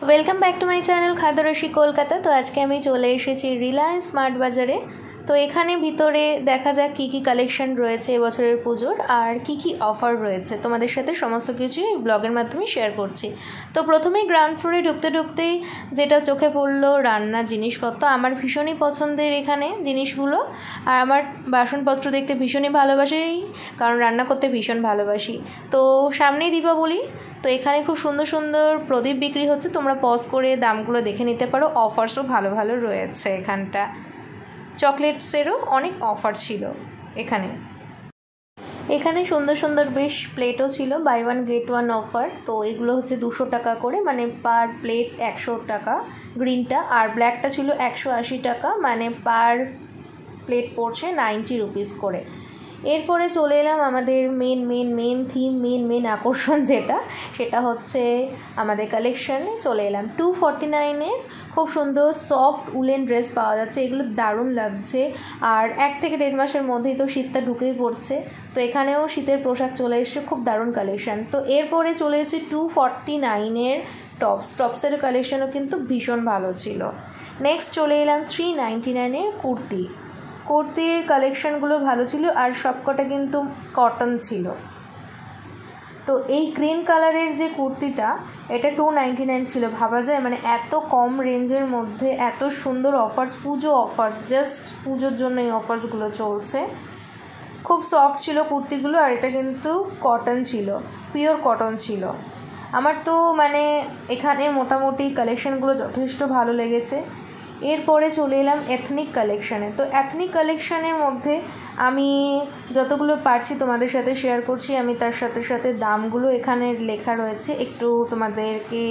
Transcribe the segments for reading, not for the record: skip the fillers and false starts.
Welcome back to my channel খাদ্যরসিক কলকাতা। তো আজকে আমি চলে এসেছি রিলায়েন্স স্মার্ট বাজারে। তো এখানে ভিতরে দেখা যাক কী কী কালেকশন রয়েছে এবছরের পুজোর আর কি কি অফার রয়েছে, তোমাদের সাথে সমস্ত কিছুই এই ব্লগের মাধ্যমে শেয়ার করছি। তো প্রথমেই গ্রাউন্ড ফ্লোরে ঢুকতেই যেটা চোখে পড়লো রান্নার জিনিসপত্র। আমার ভীষণই পছন্দের এখানে জিনিসগুলো, আর আমার বাসনপত্র দেখতে ভীষণই ভালোবাসি, কারণ রান্না করতে ভীষণ ভালোবাসি। তো সামনেই দীপাবলি, তো এখানে খুব সুন্দর সুন্দর প্রদীপ বিক্রি হচ্ছে, তোমরা পজ করে দামগুলো দেখে নিতে পারো। অফার্সও ভালো ভালো রয়েছে এখানটা, চকলেটসেরও অনেক অফার ছিল এখানে সুন্দর সুন্দর বেশ প্লেটও ছিল, buy one get one offer. তো এগুলো হচ্ছে 200 টাকা করে, মানে পার প্লেট 100 টাকা গ্রিনটা, আর ব্ল্যাকটা ছিল 180 টাকা, মানে পার প্লেট পড়ছে 90 রুপিস করে। এরপরে চলে এলাম আমাদের মেন আকর্ষণ সেটা হচ্ছে আমাদের কালেকশানে চলে এলাম 249-এর খুব সুন্দর সফট উলেন ড্রেস পাওয়া যাচ্ছে। এগুলো দারুণ লাগছে, আর 1 থেকে 1.5 মাসের মধ্যেই তো শীতটা ঢুকেই পড়ছে। তো এখানেও শীতের পোশাক চলে এসেছে, খুব দারুণ কালেকশান। তো এরপরে চলে এসেছে 249-এর টপসের কালেকশানও কিন্তু ভীষণ ভালো ছিল। নেক্সট চলে এলাম 399-এর কুর্তির কালেকশানগুলো ভালো ছিল, আর সবকটা কিন্তু কটন ছিল। তো এই গ্রিন কালারের যে কুর্তিটা, এটা 299 ছিল। ভাবা যায় মানে এত কম রেঞ্জের মধ্যে এত সুন্দর অফার্স, পুজো অফার্স, জাস্ট পুজোর জন্য এই অফার্সগুলো চলছে। খুব সফট ছিল কুর্তিগুলো, আর এটা কিন্তু কটন ছিল, পিওর কটন ছিল। আমার তো মানে এখানে মোটামুটি কালেকশানগুলো যথেষ্ট ভালো লেগেছে। এরপরে চলে এলাম এথনিক কালেকশানে। তো এথনিক কালেকশানের মধ্যে আমি যতগুলো পারছি তোমাদের সাথে শেয়ার করছি, আমি তার সাথে সাথে দামগুলো এখানে লেখা রয়েছে, একটু তোমাদেরকে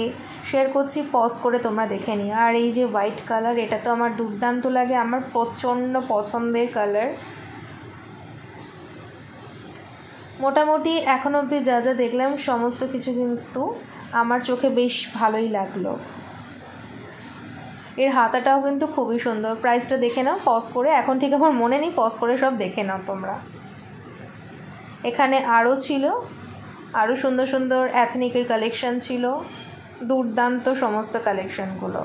শেয়ার করছি, পজ করে তোমরা দেখে নিও। আর এই যে হোয়াইট কালার, এটা তো আমার দুর্দান্ত লাগে, আমার প্রচণ্ড পছন্দের কালার। মোটামুটি এখন অবধি যা যা দেখলাম সমস্ত কিছু কিন্তু আমার চোখে বেশ ভালোই লাগলো। এর হাতাটাও কিন্তু খুবই সুন্দর। প্রাইসটা দেখে নাও পজ করে, এখন ঠিক আমার মনে নেই, পজ করে সব দেখে নাও তোমরা। এখানে আরও ছিল, আরও সুন্দর সুন্দর এথনিকের কালেকশান ছিল, দুর্দান্ত সমস্ত কালেকশানগুলো।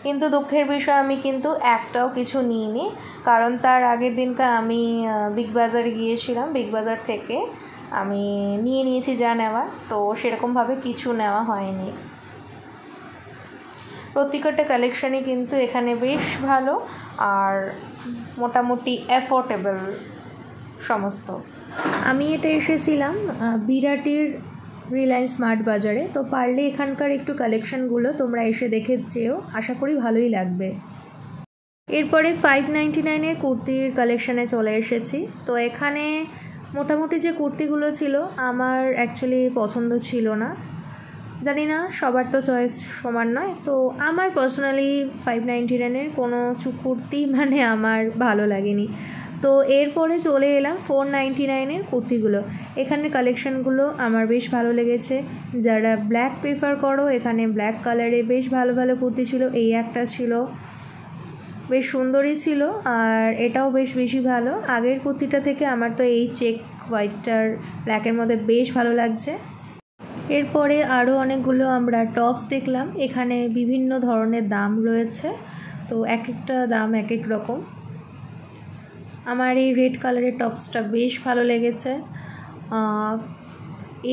কিন্তু দুঃখের বিষয় আমি কিন্তু একটাও কিছু নিইনি, কারণ তার আগের দিনকে আমি বিগ বাজারে গিয়েছিলাম, বিগ বাজার থেকে আমি নিয়ে নিয়েছি যা নেওয়ার, তো সেরকমভাবে কিছু নেওয়া হয়নি। প্রত্যেকটা কালেকশানই কিন্তু এখানে বেশ ভালো, আর মোটামুটি অ্যাফোর্ডেবল সমস্ত। আমি এটা এসেছিলাম বিরাটির রিলায়েন্স স্মার্ট বাজারে। তো পারলে এখানকার একটু কালেকশানগুলো তোমরা এসে দেখে যেও, আশা করি ভালোই লাগবে। এরপরে 599-এর কুর্তির কালেকশানে চলে এসেছি। তো এখানে মোটামুটি যে কুর্তিগুলো ছিল আমার অ্যাকচুয়ালি পছন্দ ছিল না, জানি না সবার তো চয়েস সমান নয়। তো আমার পার্সোনালি 599-এর কোনো কুর্তি মানে আমার ভালো লাগেনি। তো এরপরে চলে এলাম 499-এর কুর্তিগুলো। এখানের কালেকশানগুলো আমার বেশ ভালো লেগেছে। যারা ব্ল্যাক প্রেফার করো, এখানে ব্ল্যাক কালারে বেশ ভালো ভালো কুর্তি ছিল। এই একটা ছিল, বেশ সুন্দরই ছিল, আর এটাও বেশ বেশি ভালো। আগের কুর্তিটা থেকে আমার তো এই চেক হোয়াইটটার ব্ল্যাকের মধ্যে বেশ ভালো লাগছে। এরপরে আরও অনেকগুলো আমরা টপস দেখলাম। এখানে বিভিন্ন ধরনের দাম রয়েছে, তো এক একটা দাম এক এক রকম। আমার এই রেড কালারের টপসটা বেশ ভালো লেগেছে।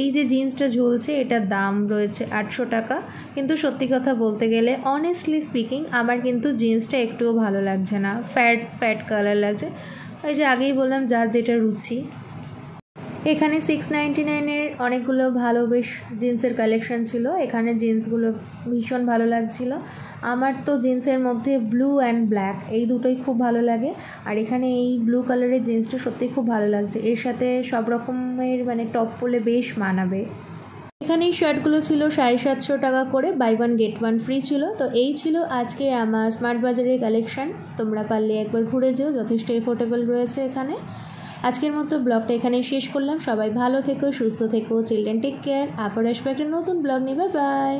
এই যে জিন্সটা ঝুলছে, এটার দাম রয়েছে 800 টাকা। কিন্তু সত্যি কথা বলতে গেলে অনেস্টলি স্পিকিং আমার কিন্তু জিন্সটা একটুও ভালো লাগছে না, ফ্যাট কালার লাগছে। ওই যে আগেই বললাম যার যেটা রুচি। এখানে 699-এর অনেকগুলো ভালো বেশ জিন্সের কালেকশান ছিল। এখানে জিন্সগুলো ভীষণ ভালো লাগছিল। আমার তো জিন্সের মধ্যে ব্লু অ্যান্ড ব্ল্যাক এই দুটোই খুব ভালো লাগে, আর এখানে এই ব্লু কালারের জিন্সটা সত্যিই খুব ভালো লাগছে। এর সাথে সব রকমের মানে টপ পরলে বেশ মানাবে। এখানে এই শার্টগুলো ছিল 750 টাকা করে, buy one get one free ছিল। তো এই ছিল আজকে আমার স্মার্ট বাজারের কালেকশান। তোমরা পারলে একবার ঘুরে যেও, যথেষ্ট এফোর্ডেবল রয়েছে এখানে। আজকের মতো ব্লগটা এখানেই শেষ করলাম। সবাই ভালো থেকো, সুস্থ থেকো, চিলড্রেন টেক কেয়ার। আবার আসবে একটা নতুন ব্লগ নিয়ে। Bye bye.